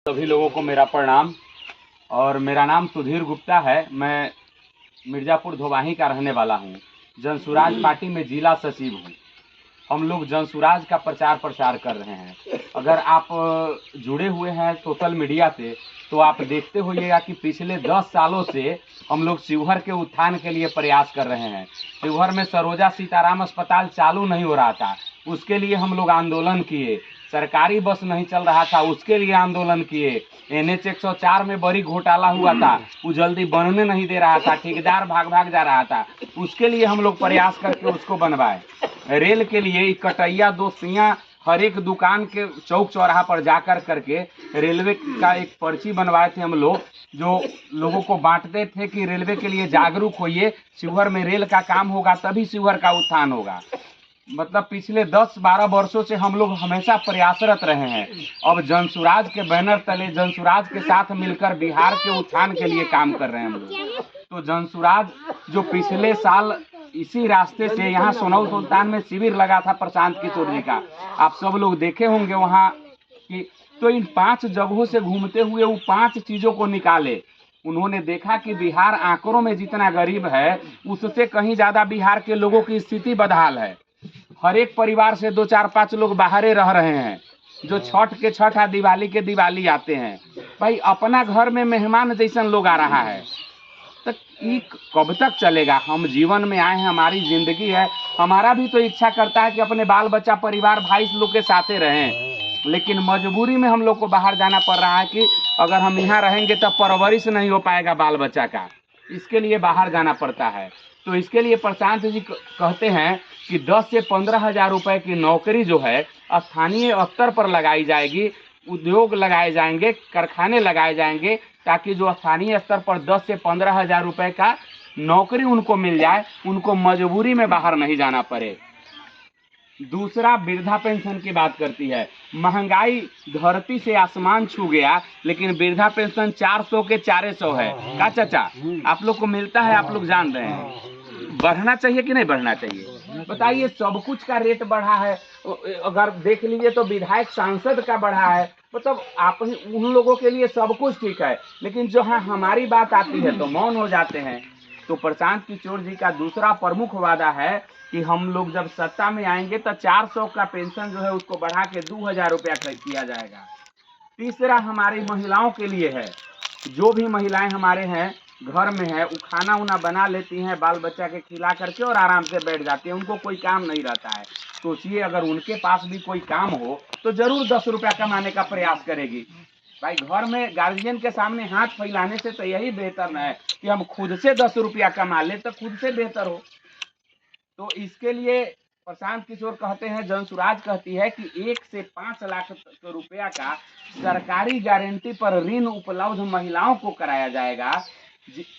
सभी लोगों को मेरा प्रणाम। और मेरा नाम सुधीर गुप्ता है। मैं मिर्ज़ापुर धोबाही का रहने वाला हूँ। जनसुराज पार्टी में जिला सचिव हूँ। हम लोग जनसुराज का प्रचार प्रसार कर रहे हैं। अगर आप जुड़े हुए हैं सोशल मीडिया से तो आप देखते होइएगा कि पिछले 10 सालों से हम लोग शिवहर के उत्थान के लिए प्रयास कर रहे हैं। शिवहर में सरोजा सीताराम अस्पताल चालू नहीं हो रहा था, उसके लिए हम लोग आंदोलन किए। सरकारी बस नहीं चल रहा था, उसके लिए आंदोलन किए। NH 104 में बड़ी घोटाला हुआ था, वो जल्दी बनने नहीं दे रहा था, ठेकेदार भाग भाग जा रहा था, उसके लिए हम लोग प्रयास करके उसको बनवाए। रेल के लिए कटैया दो सियाँ हर एक दुकान के चौक चौराहा पर जाकर करके रेलवे का एक पर्ची बनवाए थे हम लोग, जो लोगों को बांटते थे कि रेलवे के लिए जागरूक होइए, शिवहर में रेल का काम होगा तभी शिवहर का उत्थान होगा। मतलब पिछले 10-12 वर्षों से हम लोग हमेशा प्रयासरत रहे हैं। अब जनसुराज के बैनर तले जनसुराज के साथ मिलकर बिहार के उत्थान के लिए काम कर रहे हैं हम लोग। तो जनसुराज जो पिछले साल इसी रास्ते से यहाँ सोनऊ सुल्तान में शिविर लगा था प्रशांत किशोर जी का, आप सब लोग देखे होंगे वहाँ की। तो इन 5 जगहों से घूमते हुए वो 5 चीज़ों को निकाले। उन्होंने देखा कि बिहार आंकड़ों में जितना गरीब है उससे कहीं ज़्यादा बिहार के लोगों की स्थिति बदहाल है। हर एक परिवार से 2-4-5 लोग बाहरे रह रहे हैं, जो छठ के छठ या दिवाली के दिवाली आते हैं। भाई अपना घर में मेहमान जैसन लोग आ रहा है, तो ये कब तक चलेगा? हम जीवन में आए हैं, हमारी जिंदगी है, हमारा भी तो इच्छा करता है कि अपने बाल बच्चा परिवार भाई लोग के साथे रहें, लेकिन मजबूरी में हम लोग को बाहर जाना पड़ रहा है कि अगर हम यहाँ रहेंगे तो परवरिश नहीं हो पाएगा बाल बच्चा का, इसके लिए बाहर जाना पड़ता है। तो इसके लिए प्रशांत जी कहते हैं कि 10 से 15 हज़ार रुपए की नौकरी जो है स्थानीय स्तर पर लगाई जाएगी, उद्योग लगाए जाएंगे, कारखाने लगाए जाएंगे, ताकि जो स्थानीय स्तर पर 10 से 15 हज़ार रुपए का नौकरी उनको मिल जाए, उनको मजबूरी में बाहर नहीं जाना पड़े। दूसरा, वृद्धा पेंशन की बात करती है। महंगाई धरती से आसमान छू गया, लेकिन वृद्धा पेंशन 400 के 400 है। का चाचा आप लोग को मिलता है, आप लोग जान रहे हैं। बढ़ना चाहिए कि नहीं बढ़ना चाहिए? बताइए, सब कुछ का रेट बढ़ा है। अगर देख लीजिए तो विधायक सांसद का बढ़ा है, मतलब आप उन लोगों के लिए सब कुछ ठीक है, लेकिन जो है हमारी बात आती है तो मौन हो जाते हैं। तो प्रशांत किशोर जी का दूसरा प्रमुख वादा है कि हम लोग जब सत्ता में आएंगे तो 400 का पेंशन जो है उसको बढ़ा के 2000 रुपया किया जाएगा। तीसरा हमारी महिलाओं के लिए है। जो भी महिलाएं हमारे हैं घर में है, वो खाना उना बना लेती हैं, बाल बच्चा के खिला करके और आराम से बैठ जाती हैं, उनको कोई काम नहीं रहता है। सोचिए अगर उनके पास भी कोई काम हो तो जरूर 10 रुपया कमाने का प्रयास करेगी। भाई घर में गार्जियन के सामने हाथ फैलाने से तो यही बेहतर है कि हम खुद से 10 रुपया कमा ले, तो खुद से बेहतर हो। तो इसके लिए प्रशांत किशोर कहते हैं, जनसुराज कहती है कि 1 से 5 लाख रुपया का सरकारी गारंटी पर ऋण उपलब्ध महिलाओं को कराया जाएगा,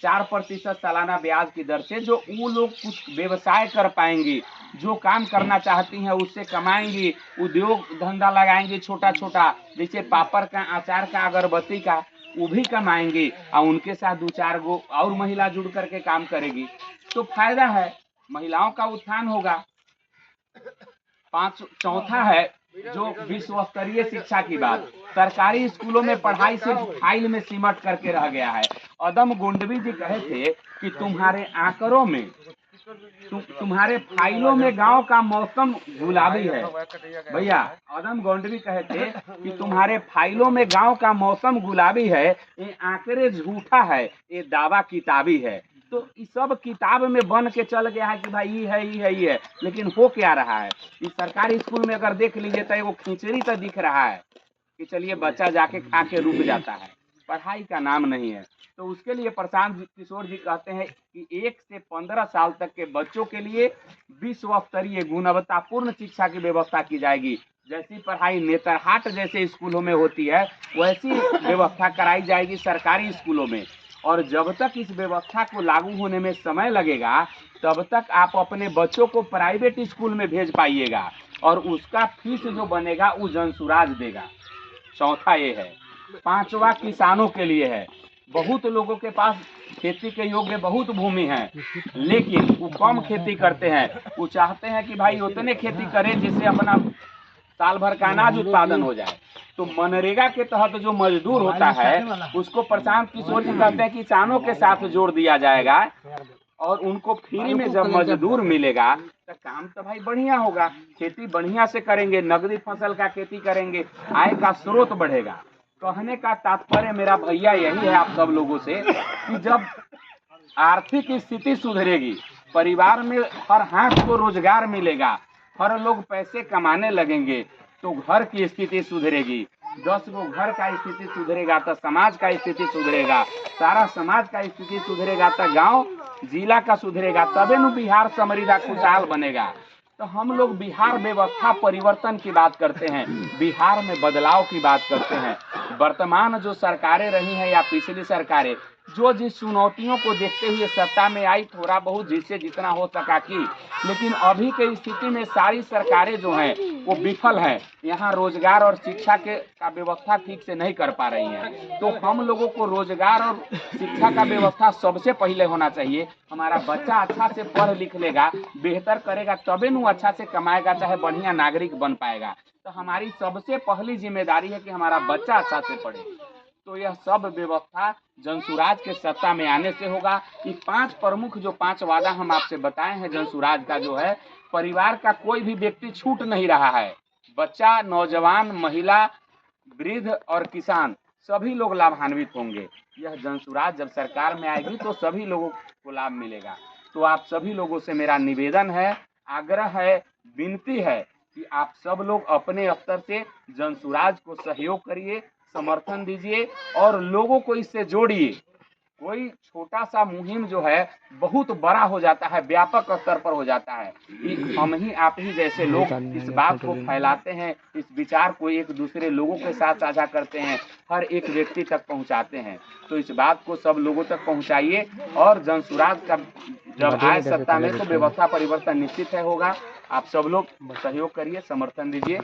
4% सालाना ब्याज की दर से। जो वो लोग कुछ व्यवसाय कर पाएंगी, जो काम करना चाहती हैं उससे कमाएंगी, उद्योग धंधा लगाएंगी छोटा छोटा, जैसे पापड़ का, अचार का, अगरबत्ती का, वो भी कमाएंगी और उनके साथ 2-4 गो और महिला जुड़ करके काम करेगी, तो फायदा है, महिलाओं का उत्थान होगा। चौथा है जो विश्व स्तरीय शिक्षा की बात। सरकारी स्कूलों में पढ़ाई सिर्फ फाइल में सिमट करके रह गया है। अदम गोंडवी जी कहे थे कि तुम्हारे आंकड़ों में, तुम्हारे फाइलों में गांव का मौसम गुलाबी है। भैया अदम गोंडवी कहे थे कि तुम्हारे फाइलों में गांव का मौसम गुलाबी है, ये आंकड़े झूठा है, ये दावा किताबी है। तो इस सब किताब में बन के चल गया है कि भाई ये है, ये है, ये है, लेकिन हो क्या रहा है? इस सरकारी स्कूल में अगर देख लीजिए तो वो खिचड़ी तो दिख रहा है कि चलिए बच्चा जाके खा के रुक जाता है, पढ़ाई का नाम नहीं है। तो उसके लिए प्रशांत किशोर जी कहते हैं कि 1 से 15 साल तक के बच्चों के लिए विश्व स्तरीय गुणवत्तापूर्ण शिक्षा की व्यवस्था की जाएगी। जैसी पढ़ाई नेतरहाट जैसे स्कूलों में होती है वैसी व्यवस्था कराई जाएगी सरकारी स्कूलों में। और जब तक इस व्यवस्था को लागू होने में समय लगेगा तब तक आप अपने बच्चों को प्राइवेट स्कूल में भेज पाइएगा और उसका फीस जो बनेगा वो जनसुराज देगा। चौथा ये है। पांचवा किसानों के लिए है। बहुत लोगों के पास खेती के योग्य बहुत भूमि है, लेकिन वो कम खेती करते हैं। वो चाहते हैं कि भाई उतने खेती करें जिससे अपना साल भर का अनाज उत्पादन हो जाए। तो मनरेगा के तहत जो मजदूर होता है उसको प्रशांत किशोर जी कहते हैं किसानों के साथ जोड़ दिया जाएगा और उनको फ्री में जब मजदूर मिलेगा तो काम तो भाई बढ़िया होगा, खेती बढ़िया से करेंगे, नगदी फसल का खेती करेंगे, आय का स्रोत बढ़ेगा। कहने का तात्पर्य मेरा भैया यही है आप सब लोगों से कि जब आर्थिक स्थिति सुधरेगी, परिवार में हर हाथ को रोजगार मिलेगा, हर लोग पैसे कमाने लगेंगे तो घर की स्थिति सुधरेगी। 10 गो घर का स्थिति सुधरेगा तो समाज का स्थिति सुधरेगा, सारा समाज का स्थिति सुधरेगा तो गांव जिला का सुधरेगा, तबे न बिहार समृद्ध खुशहाल बनेगा। तो हम लोग बिहार व्यवस्था परिवर्तन की बात करते हैं, बिहार में बदलाव की बात करते हैं। वर्तमान जो सरकारें रही हैं या पिछली सरकारें जो जिस चुनौतियों को देखते हुए सत्ता में आई, थोड़ा बहुत जिससे जितना हो सका की, लेकिन अभी के स्थिति में सारी सरकारें जो हैं वो विफल हैं। यहाँ रोजगार और शिक्षा का व्यवस्था ठीक से नहीं कर पा रही हैं। तो हम लोगों को रोजगार और शिक्षा का व्यवस्था सबसे पहले होना चाहिए। हमारा बच्चा अच्छा से पढ़ लिख लेगा, बेहतर करेगा, तबे न अच्छा से कमाएगा, चाहे बढ़िया नागरिक बन पाएगा। तो हमारी सबसे पहली जिम्मेदारी है कि हमारा बच्चा अच्छा से पढ़े। तो यह सब व्यवस्था जनसुराज के सत्ता में आने से होगा। कि 5 प्रमुख जो 5 वादा हम आपसे बताए हैं जनसुराज का जो है, परिवार का कोई भी व्यक्ति छूट नहीं रहा है। बच्चा, नौजवान, महिला, वृद्ध और किसान सभी लोग लाभान्वित होंगे। यह जनसुराज जब सरकार में आएगी तो सभी लोगों को लाभ मिलेगा। तो आप सभी लोगों से मेरा निवेदन है, आग्रह है, विनती है कि आप सब लोग अपने स्तर से जनसुराज को सहयोग करिए, समर्थन दीजिए और लोगों को इससे जोड़िए। कोई छोटा सा मुहिम जो है बहुत बड़ा हो जाता है, व्यापक स्तर पर हो जाता है। कि हम ही आप ही जैसे लोग इस बात को फैलाते हैं, इस विचार को एक दूसरे लोगों के साथ साझा करते हैं, हर एक व्यक्ति तक पहुंचाते हैं। तो इस बात को सब लोगों तक पहुंचाइए और जनसुराज का जब आए सत्ता में तो व्यवस्था परिवर्तन निश्चित है होगा। आप सब लोग सहयोग करिए, समर्थन दीजिए।